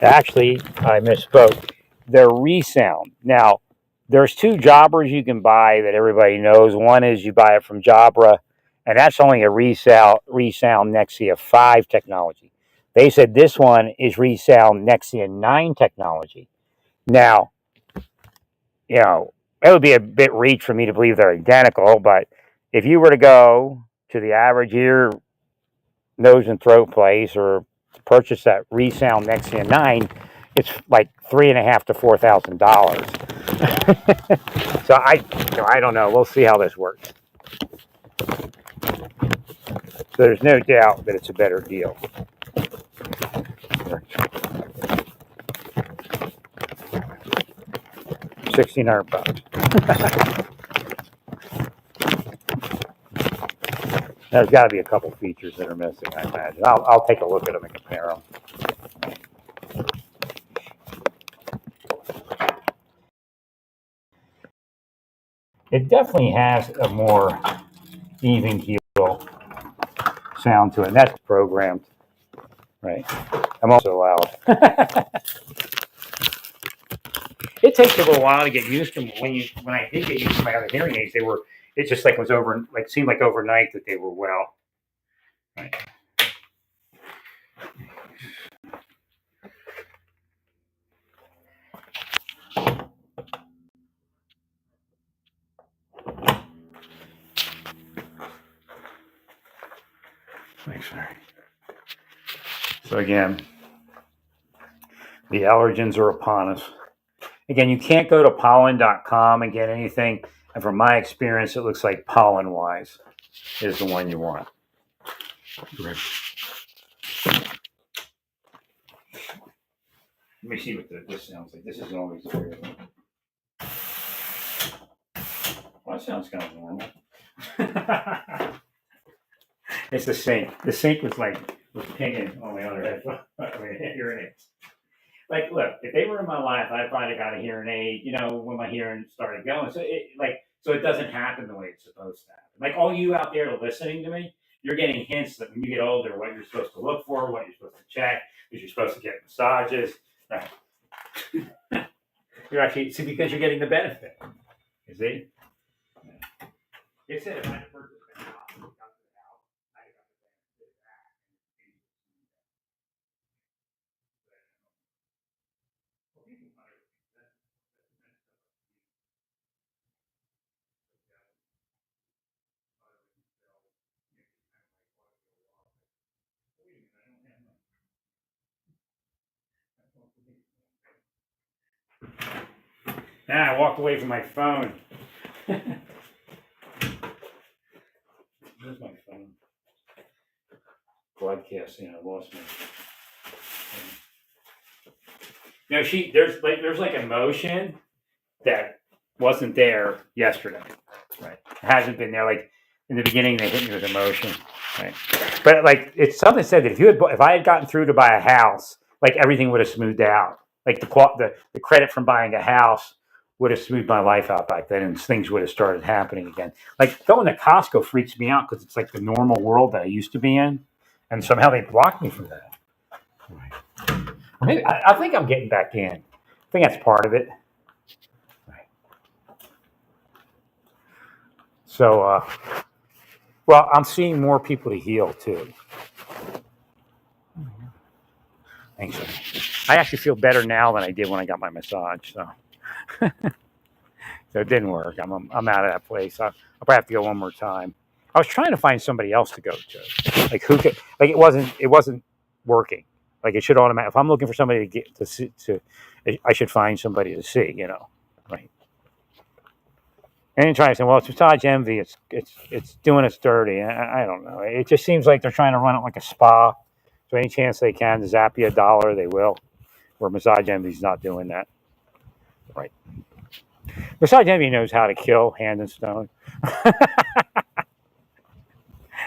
Actually, I misspoke. They're resound. Now, there's two jobbers you can buy that everybody knows. One is you buy it from Jabra, and that's only a resound Nexia 5 technology. They said this one is resound Nexia 9 technology. Now, it would be a bit reach for me to believe they're identical, but if you were to go to the average ear, nose, and throat place or purchase that resound Nexia 9, it's like $3,500 to $4,000. So I don't know. We'll see how this works. So there's no doubt that it's a better deal. 1,600 bucks. There's got to be a couple features that are missing, I imagine. I'll take a look at them and compare them. It definitely has a more even keel sound to it, and that's programmed, right? I'm also loud. It takes a little while to get used to them. When I did get used to my other hearing aids, it just like was over, like seemed like overnight that they were well. Right. Thanks, sorry. So again, the allergens are upon us. Again, you can't go to pollen.com and get anything. And from my experience, it looks like Pollen Wise is the one you want. Right. Let me see what this sounds like. This isn't always the Well, that sounds kind of normal. It's the sink. The sink was pinging on my other hearing aids. Like, look, if they were in my life, I'd probably got a hearing aid, when my hearing started going. So it doesn't happen the way it's supposed to happen. Like all you out there listening to me, you're getting hints that when you get older, what you're supposed to look for, what you're supposed to check, because you're supposed to get massages. Right. You're actually because you're getting the benefit. You see? It said if I had purchased a house, got to the house, I got the benefit of that. Now I walked away from my phone. Where's my phone? Broadcasting. I lost my. No, there's like emotion that wasn't there yesterday. Right. It hasn't been there. Like in the beginning, they hit me with emotion. Right. But like it's something said that if I had gotten through to buy a house, like everything would have smoothed out. Like the credit from buying a house would have smoothed my life out back then, and things would have started happening again. Like going to Costco freaks me out because it's like the normal world that I used to be in, and somehow they blocked me from that. Right. Maybe I think I'm getting back in. I think that's part of it. Right. So, well, I'm seeing more people to heal too. Thanks. I actually feel better now than I did when I got my massage. So, so it didn't work. I'm out of that place. I'll probably have to go one more time. I was trying to find somebody else to go to, like who could, like it wasn't working. Like it should automatically. If I'm looking for somebody to get to see, I should find somebody to see. Right. And then trying to say, well, it's massage envy. It's doing us dirty. I don't know. It just seems like they're trying to run it like a spa. So any chance they can to zap you $1, they will. Where massage envy's not doing that. Right. Massage envy knows how to kill hand and stone.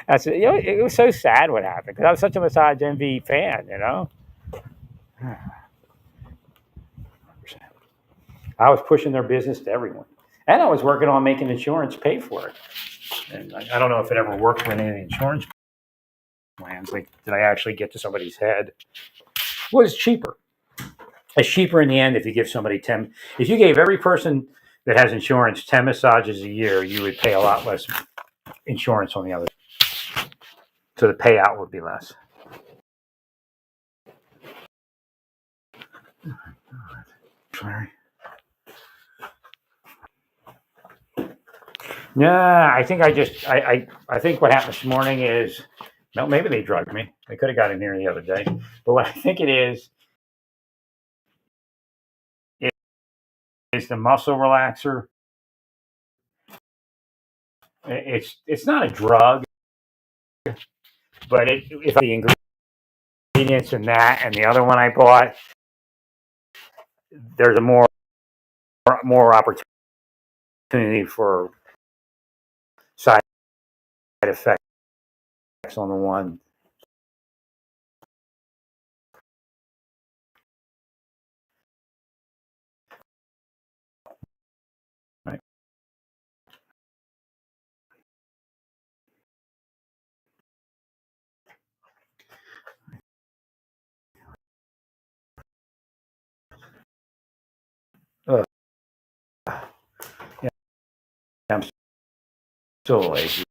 That's it was so sad what happened because I was such a massage envy fan. I was pushing their business to everyone, and I was working on making insurance pay for it. And I don't know if it ever worked for any of the insurance plans. Like, did I actually get to somebody's head? It was cheaper. It's cheaper in the end if you give somebody 10. If you gave every person that has insurance 10 massages a year, you would pay a lot less insurance on the other. So the payout would be less. Sorry. Yeah, I think I think what happened this morning is, no, maybe they drugged me. They could have got in here the other day. But what I think it is the muscle relaxer. It's not a drug, but if the ingredients in that and the other one I bought, there's a more opportunity for side effects on the one. Right. Ugh. Yeah, I'm so lazy.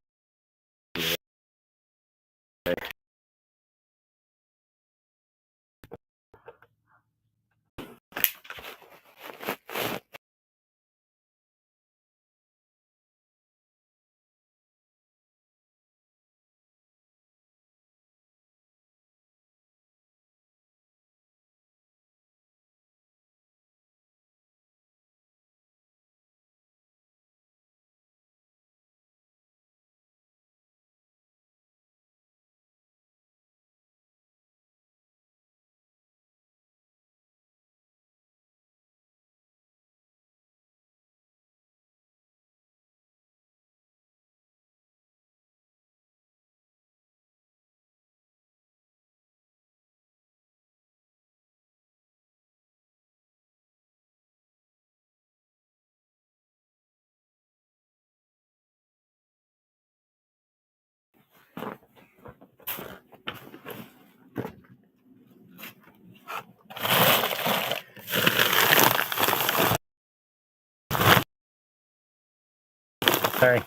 Sorry.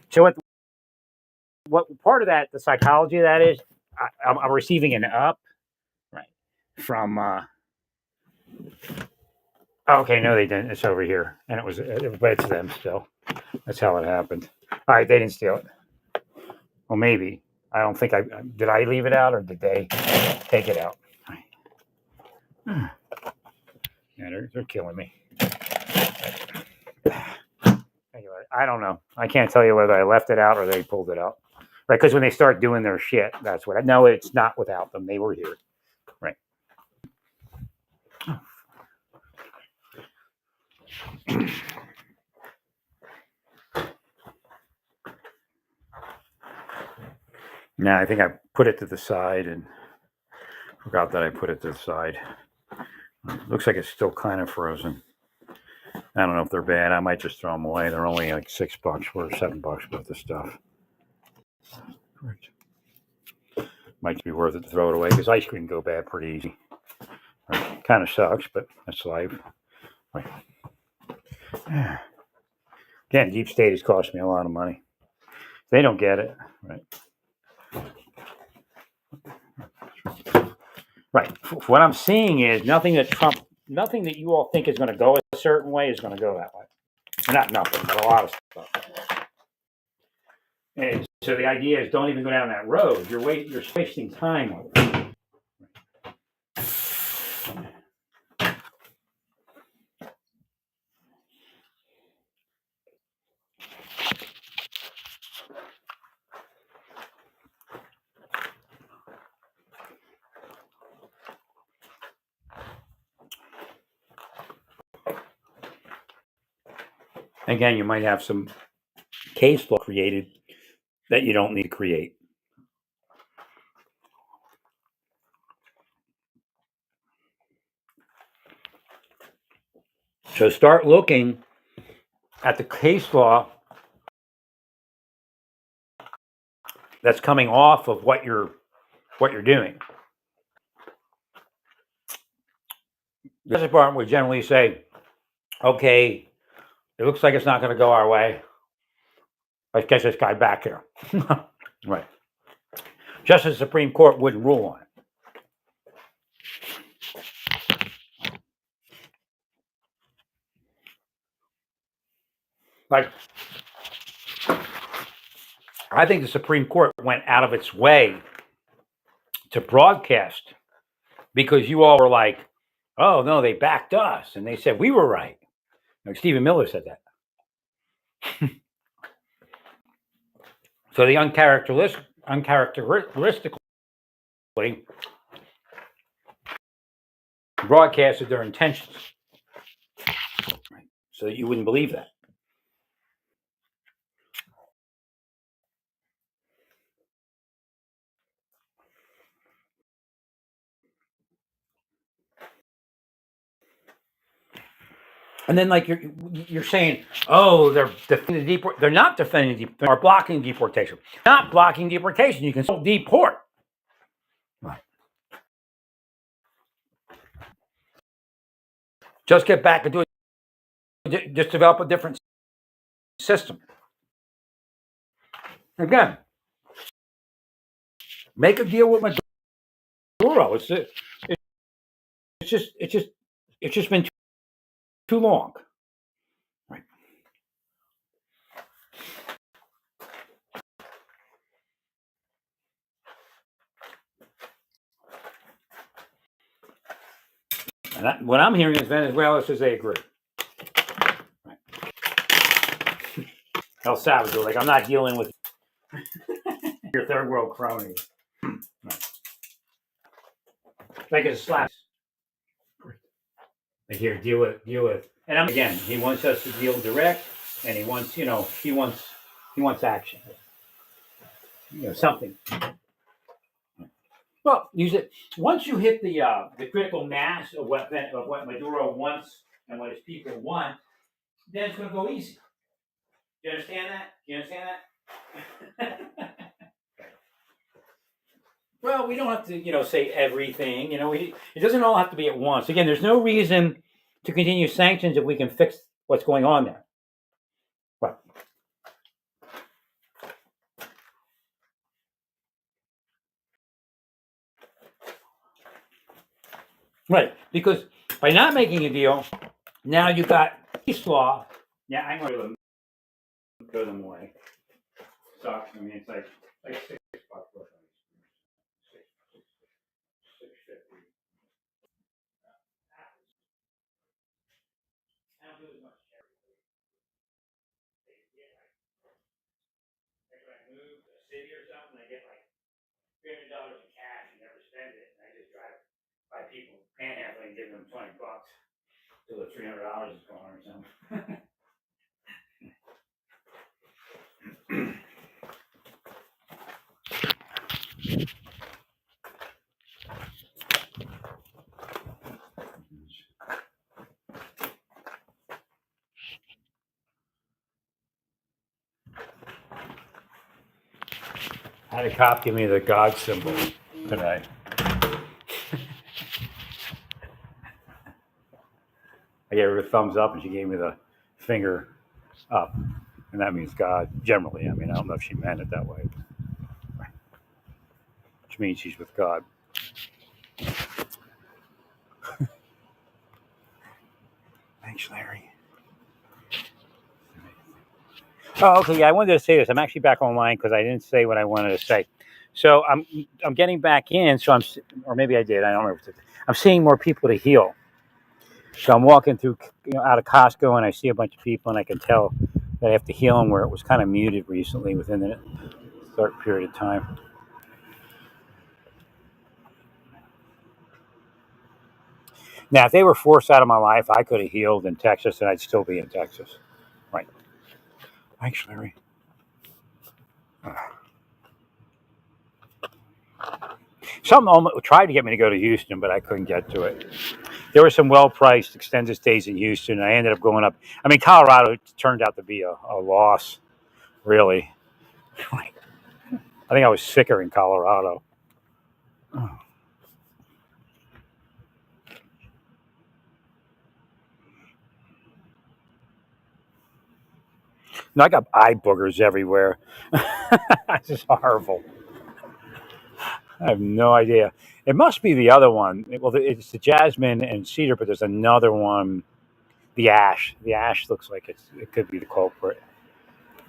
So what part of that, the psychology of that is, I'm receiving an up, right, from. Okay, no, they didn't. It's over here, and but it's them still. That's how it happened. All right, they didn't steal it. Well, maybe. I don't think I did. I leave it out, or did they take it out? Yeah, they're killing me. Anyway, I don't know. I can't tell you whether I left it out or they pulled it out. Right, because when they start doing their shit, that's what. No, it's not without them. They were here. Right. Now I think I put it to the side and forgot that I put it to the side. Looks like it's still kind of frozen. I don't know if they're bad. I might just throw them away. They're only like $6 or $7 worth of stuff. Right. Might be worth it to throw it away because ice cream can go bad pretty easy. Right. Kind of sucks, but that's life. Right. Again, deep state has cost me a lot of money. They don't get it. Right. Right. What I'm seeing is nothing that you all think is going to go a certain way is going to go that way. Not nothing, but a lot of stuff. And so the idea is don't even go down that road. You're wasting time on it. Again, you might have some case law created that you don't need to create. So start looking at the case law that's coming off of what you're doing. the Justice Department would generally say, okay, it looks like it's not going to go our way. Let's get this guy back here. Right. Just as the Supreme Court wouldn't rule on it. Like, I think the Supreme Court went out of its way to broadcast because you all were like, oh, no, they backed us. And they said we were right. Like Stephen Miller said that. So they uncharacteristically broadcasted their intentions, right? So that you wouldn't believe that. And then, like you're saying, oh, they're defending they're not defending they're blocking deportation. Not blocking deportation. You can still deport. Right. Just get back and do it. Just develop a different system. Again, make a deal with Maduro. It's just been too long. Right. And what I'm hearing is Venezuela says they agree. Right. El Salvador, like, I'm not dealing with your third world cronies. Right. Like it's a slap. Like, here, deal with. And again, he wants us to deal direct, and he wants action. Something. Well, use it once you hit the critical mass of what Maduro wants and what his people want. Then it's going to go easy. You understand that? Well, we don't have to, say everything. It doesn't all have to be at once. Again, there's no reason to continue sanctions if we can fix what's going on there. Right. Right. Because by not making a deal, now you've got peace law. Yeah, I'm going to throw them away. Sucks. I mean, it's like $6. $6.50. I don't do as much charity. Like when I move to a city or something, I get like $300 in cash and never spend it. And I just drive by people panhandling and give them $20 till the $300 is gone or something. I had a cop give me the God symbol today. I gave her a thumbs up and she gave me the finger up. And that means God, generally. I mean, I don't know if she meant it that way. Which means she's with God. Thanks, Larry. Oh, okay. Yeah, I wanted to say this. I'm actually back online because I didn't say what I wanted to say. So I'm getting back in. So or maybe I did. I don't remember. I'm seeing more people to heal. So I'm walking through, out of Costco, and I see a bunch of people, and I can tell that I have to heal them where it was kind of muted recently within a short period of time. Now, if they were forced out of my life, I could have healed in Texas, and I'd still be in Texas. Right. Thanks, Larry. Some tried to get me to go to Houston, but I couldn't get to it. There were some well-priced extended stays in Houston, and I ended up going up. I mean, Colorado turned out to be a loss, really. I think I was sicker in Colorado. No, I got eye boogers everywhere. This is horrible. I have no idea. It must be the other one. Well, it's the jasmine and cedar, but there's another one. The ash. The ash looks like it could be the culprit.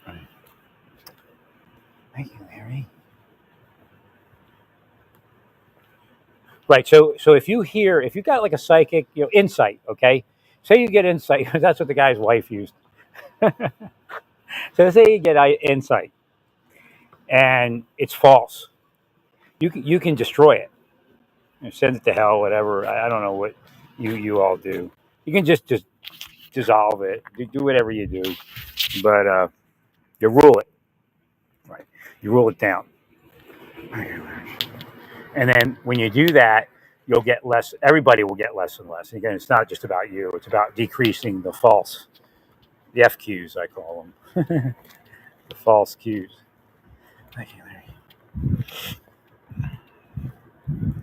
Right. Thank you, Larry. Right. So if you got like a psychic, insight. Okay. Say you get insight. That's what the guy's wife used. So say you get insight, and it's false. You can destroy it. Send it to hell. Whatever. I don't know what you all do. You can just dissolve it. You do whatever you do, but you rule it. Right. You rule it down. And then when you do that, you'll get less. Everybody will get less and less. And again, it's not just about you. It's about decreasing the false, the FQs, I call them, the false Qs. Thank you, Larry.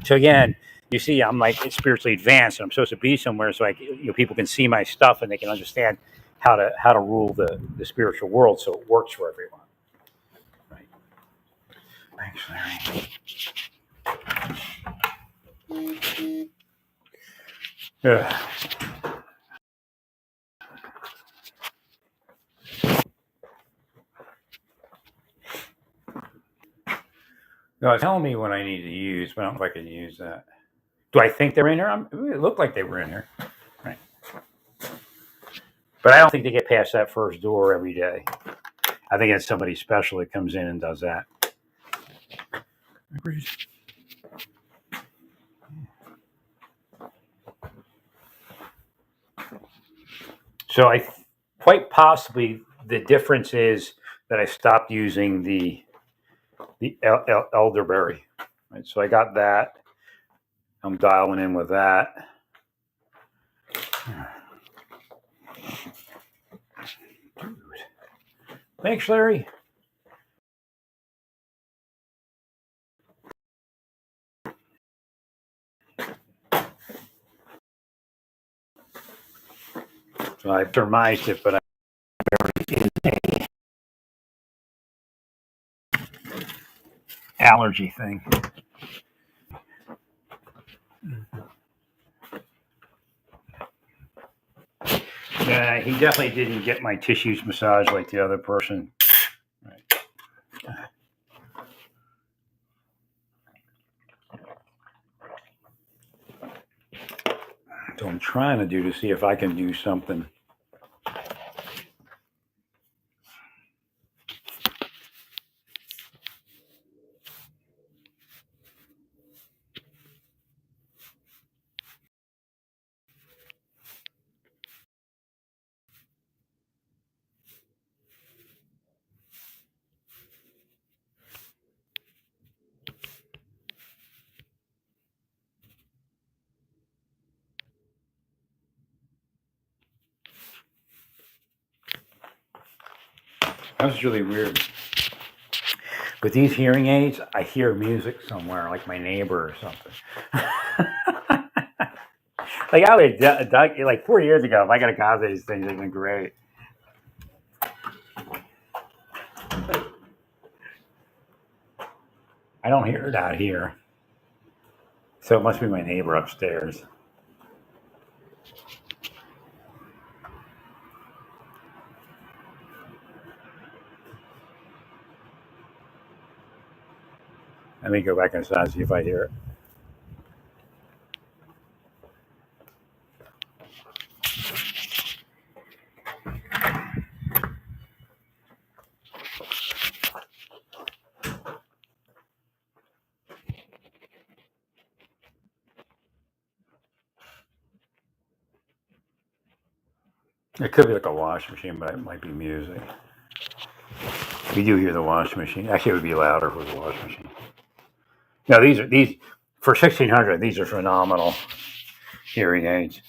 So again, you see, I'm like spiritually advanced, and I'm supposed to be somewhere so people can see my stuff and they can understand how to rule the spiritual world, so it works for everyone. Right. Thanks, Larry. Yeah. No, tell me what I need to use, but I don't know if I can use that. Do I think they're in here? It looked like they were in here. Right. But I don't think they get past that first door every day. I think it's somebody special that comes in and does that. Agreed. So quite possibly the difference is that I stopped using the elderberry. Right. So I got that. I'm dialing in with that. Dude. Thanks, Larry. So I surmised it, but allergy thing. Yeah, he definitely didn't get my tissues massaged like the other person. Right. So I'm trying to see if I can do something. That was really weird. With these hearing aids, I hear music somewhere, like my neighbor or something. Like I would, like 4 years ago, if I got a copy of these things, they'd been great. I don't hear it out here, so it must be my neighbor upstairs. Let me go back inside and see if I hear it. It could be like a washing machine, but it might be music. We do hear the washing machine. Actually, it would be louder for the washing machine. No, these for 1,600. These are phenomenal hearing aids.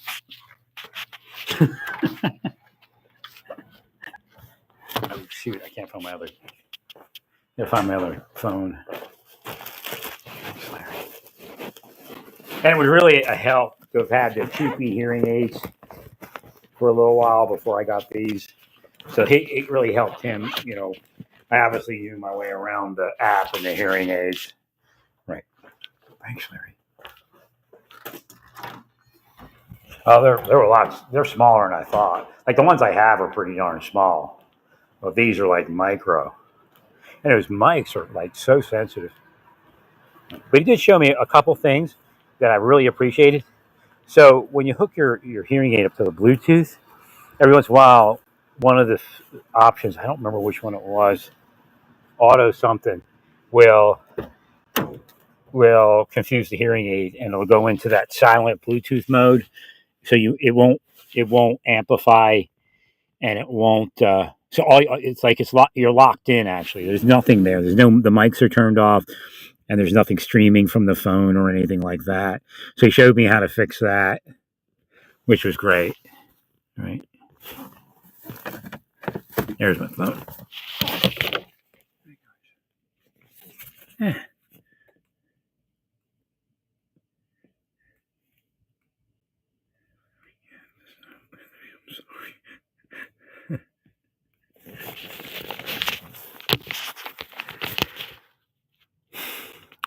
Oh shoot! I can't find my other. Gotta find my other phone. And it was really a help to have had the cheapy hearing aids for a little while before I got these. So it really helped him. I obviously knew my way around the app and the hearing aids. Right. Thanks, Larry. Oh, there were lots. They're smaller than I thought. Like the ones I have are pretty darn small. Well, these are like micro, and those mics are like so sensitive. But he did show me a couple things that I really appreciated. So when you hook your hearing aid up to the Bluetooth, every once in a while, one of the options, I don't remember which one it was, auto something, will confuse the hearing aid and it'll go into that silent Bluetooth mode. So it won't amplify and it won't. So it's like you're locked in. Actually, there's nothing there. The mics are turned off and there's nothing streaming from the phone or anything like that. So he showed me how to fix that, which was great. Right. There's my phone. Eh.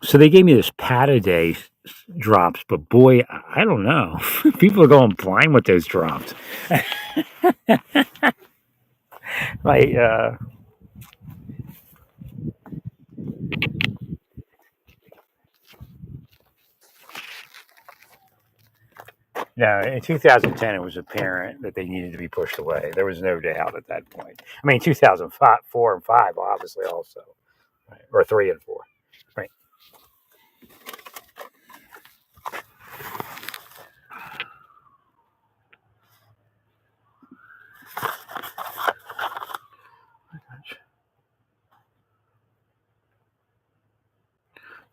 So they gave me this Pataday drops, but boy, I don't know. People are going blind with those drops. Like, no, in 2010, it was apparent that they needed to be pushed away. There was no doubt at that point. I mean, 2005, 4, and 5, obviously, also, right? Or 3 and 4, right?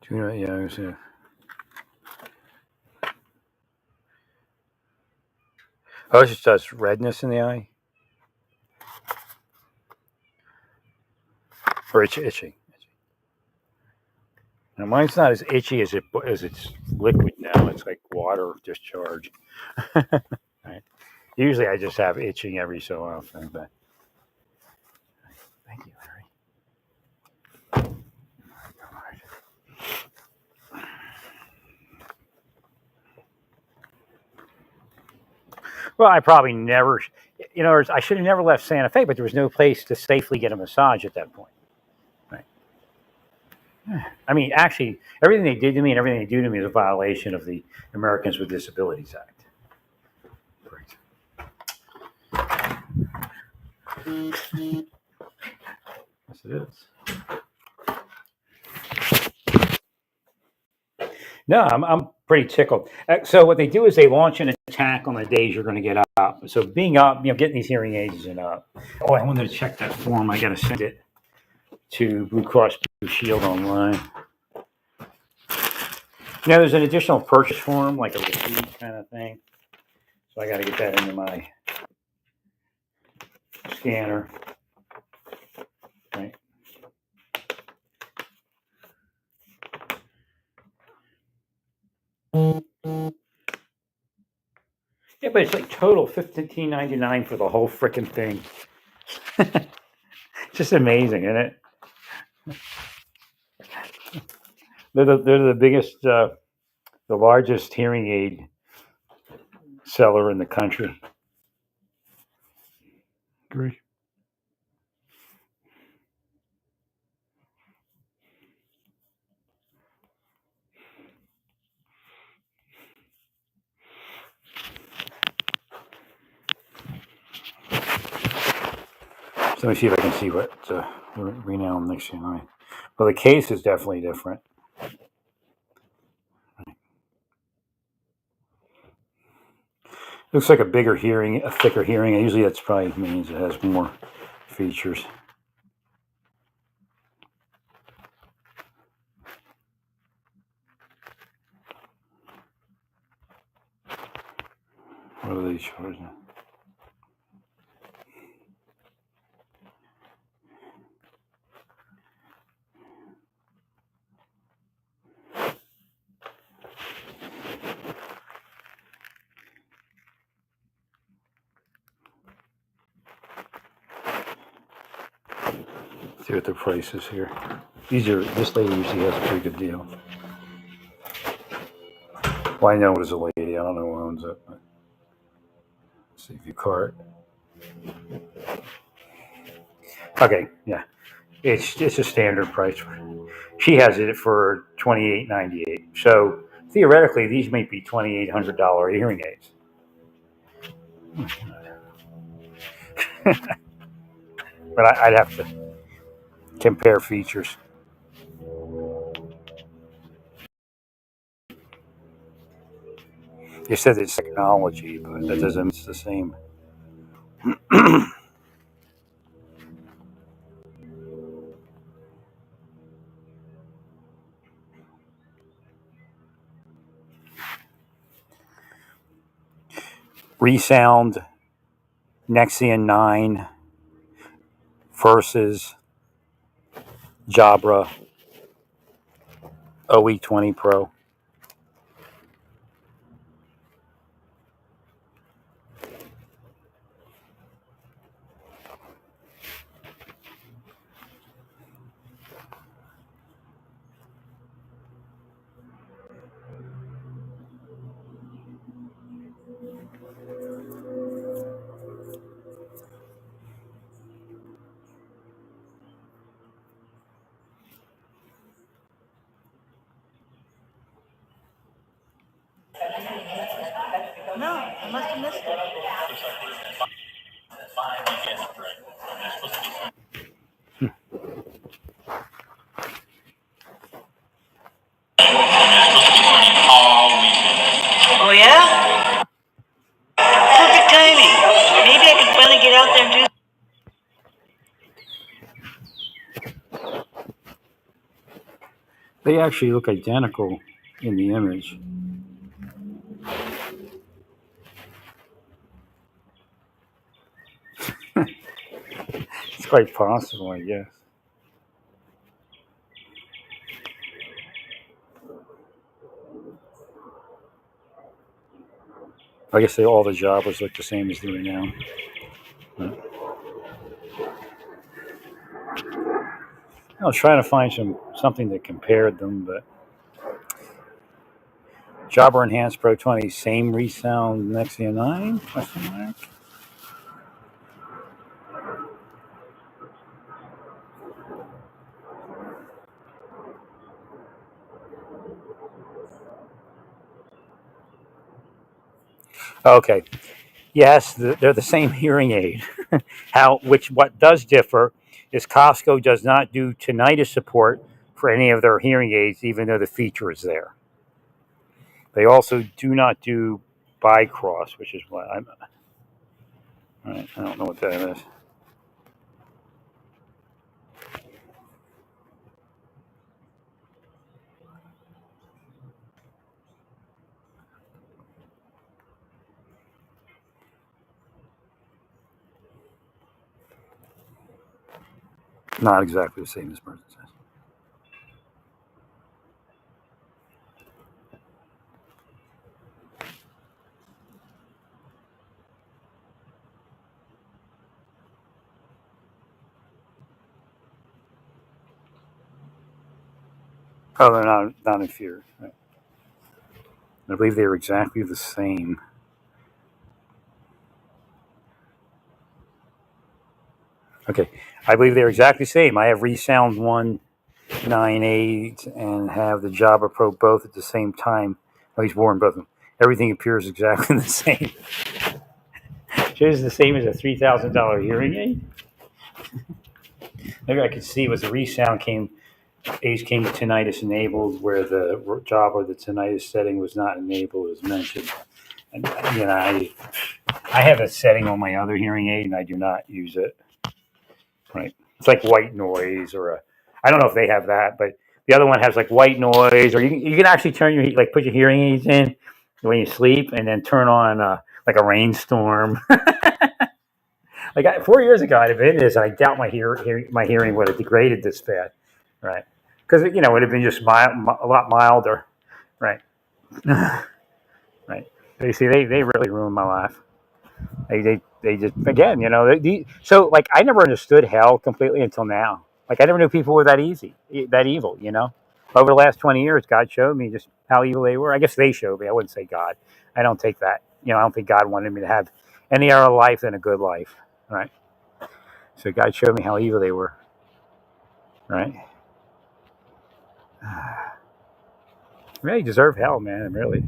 Yeah. Oh, it just does redness in the eye, or itching. Now, mine's not as itchy as it's liquid now. It's like water discharge. Right. Usually, I just have itching every so often, but thank you, Larry. All right. Well, I probably never, I should have never left Santa Fe, but there was no place to safely get a massage at that point. Right. I mean, actually, everything they did to me and everything they do to me is a violation of the Americans with Disabilities Act. Yes, it is. No, I'm pretty tickled. So what they do is they launch an attack on the days you're going to get up. So being up, getting these hearing aids and up. Oh, I wanted to check that form. I got to send it to Blue Cross Blue Shield online. There's an additional purchase form, like a receipt kind of thing. So I got to get that into my scanner. Right. Yeah, but it's like total $15.99 for the whole freaking thing. Just amazing, isn't it? They're the biggest, the largest hearing aid seller in the country. Great. So let me see if I can see what Renown next to mine. Well, the case is definitely different. Looks like a bigger hearing, a thicker hearing. Usually that's probably means it has more features. What are they charging? See what the price is here. This lady usually has a pretty good deal. Well, I know it was a lady. I don't know who owns it. But let's see if you cart. Okay, yeah. It's a standard price. She has it for $28.98. So theoretically, these might be $2,800 hearing aids. But I'd have to compare features. You said it's technology, but that doesn't mean it's the same. Resound Nexion 9 versus Jabra OE20 Pro. No, I must have missed it. Oh yeah? Perfect timing. Maybe I can finally get out there and do. They actually look identical in the image. It's quite possible, I guess. I guess all the Jabras look the same as they do now. I was trying to find something that compared them, but Jabra Enhanced Pro 20, same resound Nexia 9? Question mark. Okay. Yes, they're the same hearing aid. What does differ is Costco does not do tinnitus support for any of their hearing aids, even though the feature is there. They also do not do Bicross, which is what I'm. All right, I don't know what that is. Not exactly the same as Merton says. Oh, they're not inferior. Right. I believe they are exactly the same. Okay, I believe they're exactly the same. I have Resound 198 and have the Jabra Pro both at the same time. Oh, he's worn both of them. Everything appears exactly the same. Just the same as a $3,000 hearing aid. Maybe I could see was the Resound came with tinnitus enabled, where the Jabra the tinnitus setting was not enabled as mentioned. And I have a setting on my other hearing aid, and I do not use it. Right. It's like white noise I don't know if they have that, but the other one has like white noise, or you can actually put your hearing aids in when you sleep and then turn on like a rainstorm. 4 years ago, I'd have been this, and I doubt my hearing would have degraded this bad. Right. Because, it would have been just a lot milder. Right. Right. You see, they really ruined my life. They just, again, so I never understood hell completely until now. Like I never knew people were that that evil. Over the last 20 years, God showed me just how evil they were. I guess they showed me. I wouldn't say God. I don't take that. I don't think God wanted me to have any other life than a good life. Right. So God showed me how evil they were. Right. Really deserve hell, man. Really.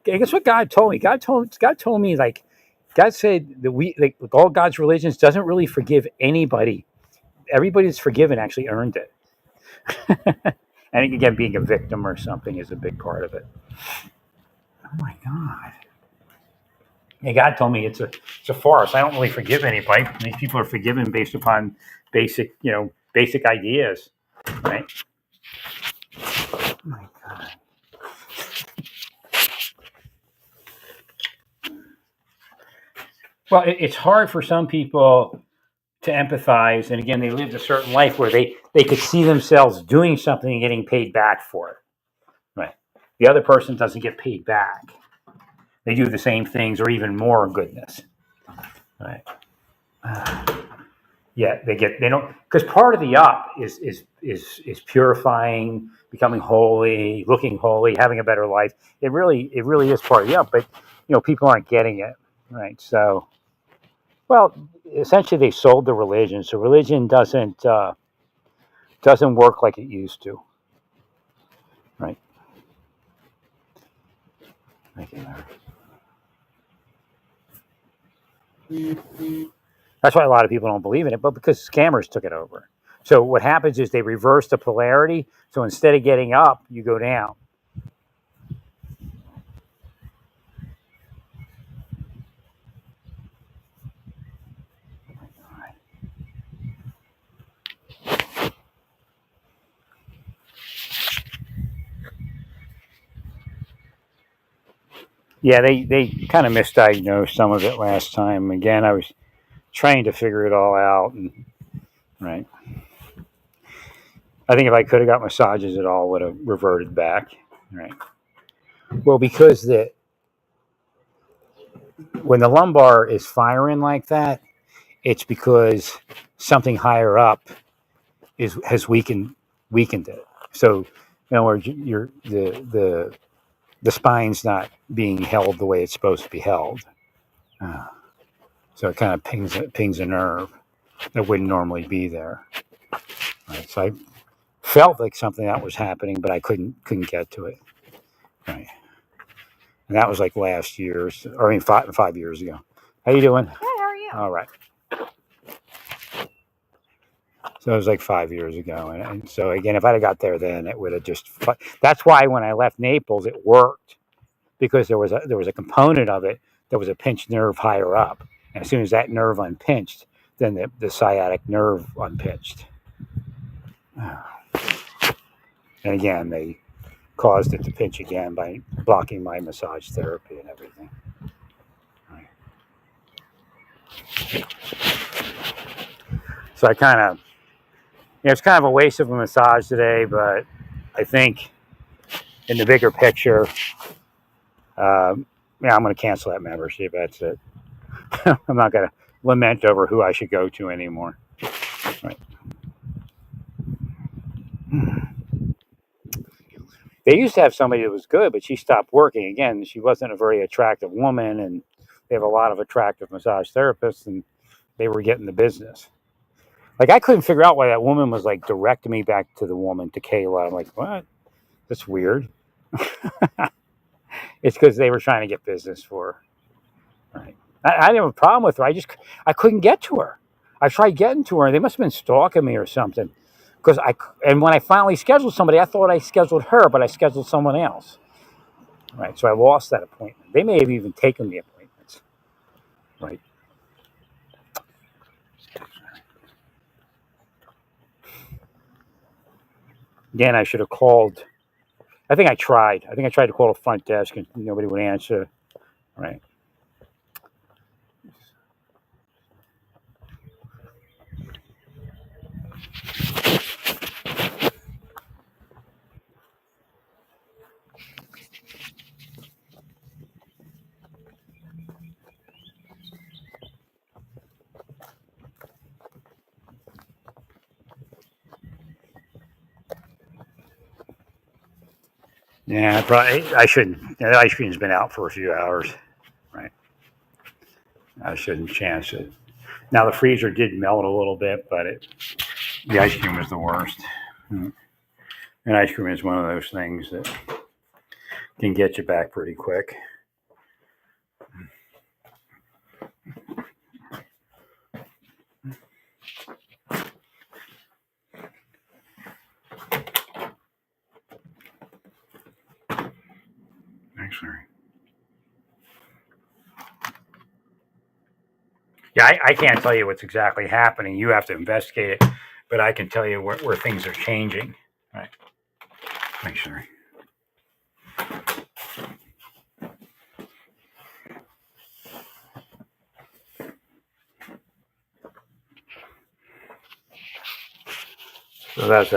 Guess what God told me? God told me like God said that like all God's religions doesn't really forgive anybody. Everybody that's forgiven actually earned it. I think again, being a victim or something is a big part of it. Oh my God. Yeah, God told me it's a farce. I don't really forgive anybody. These people are forgiven based upon basic ideas, right? Oh my God. Well, it's hard for some people to empathize, and again, they lived a certain life where they could see themselves doing something and getting paid back for it, right? The other person doesn't get paid back. They do the same things or even more goodness, right? Yeah, they don't, because part of the up is purifying, becoming holy, looking holy, having a better life. It really is part of the up, but people aren't getting it, right? So, well, essentially they sold the religion, so religion doesn't work like it used to, right? Thank you, Larry. That's why a lot of people don't believe in it, but because scammers took it over. So what happens is they reverse the polarity. So instead of getting up, you go down. Yeah, they kind of misdiagnosed some of it last time. Again, I was trying to figure it all out, and right. I think if I could have got massages, it all would have reverted back. Right. Well, because when the lumbar is firing like that, it's because something higher up has weakened it. So, in other words, the spine's not being held the way it's supposed to be held. Uh, so it kind of pings a nerve that wouldn't normally be there. Right. So I felt like something that was happening, but I couldn't get to it. Right. And that was like last year's, or I mean, 5 years ago. How you doing? Good, how are you? All right. So it was like 5 years ago, and so again, if I'd have got there then, it would have just. That's why when I left Naples, it worked because there was a component of it that was a pinched nerve higher up, and as soon as that nerve unpinched, then the sciatic nerve unpinched, and again they caused it to pinch again by blocking my massage therapy and everything. Right. So I kind of, it's kind of a waste of a massage today, but I think in the bigger picture, yeah, I'm going to cancel that membership. That's it. I'm not going to lament over who I should go to anymore. Right. They used to have somebody that was good, but she stopped working. Again, she wasn't a very attractive woman, and they have a lot of attractive massage therapists, and they were getting the business. Like I couldn't figure out why that woman was like directing me back to the woman, to Kayla. I'm like, what? That's weird. It's because they were trying to get business for her. Right. I didn't have a problem with her. I couldn't get to her. I tried getting to her. They must have been stalking me or something. And when I finally scheduled somebody, I thought I scheduled her, but I scheduled someone else. Right. So I lost that appointment. They may have even taken the appointments. Right. Again, I should have called. I think I tried. I think I tried to call the front desk and nobody would answer. Right. Yeah, probably. I shouldn't. The ice cream's been out for a few hours. Right. I shouldn't chance it. Now the freezer did melt a little bit, but the ice cream was the worst. And ice cream is one of those things that can get you back pretty quick. Actually, yeah, I can't tell you what's exactly happening. You have to investigate it, but I can tell you where things are changing. Right. Make sure. So that's that.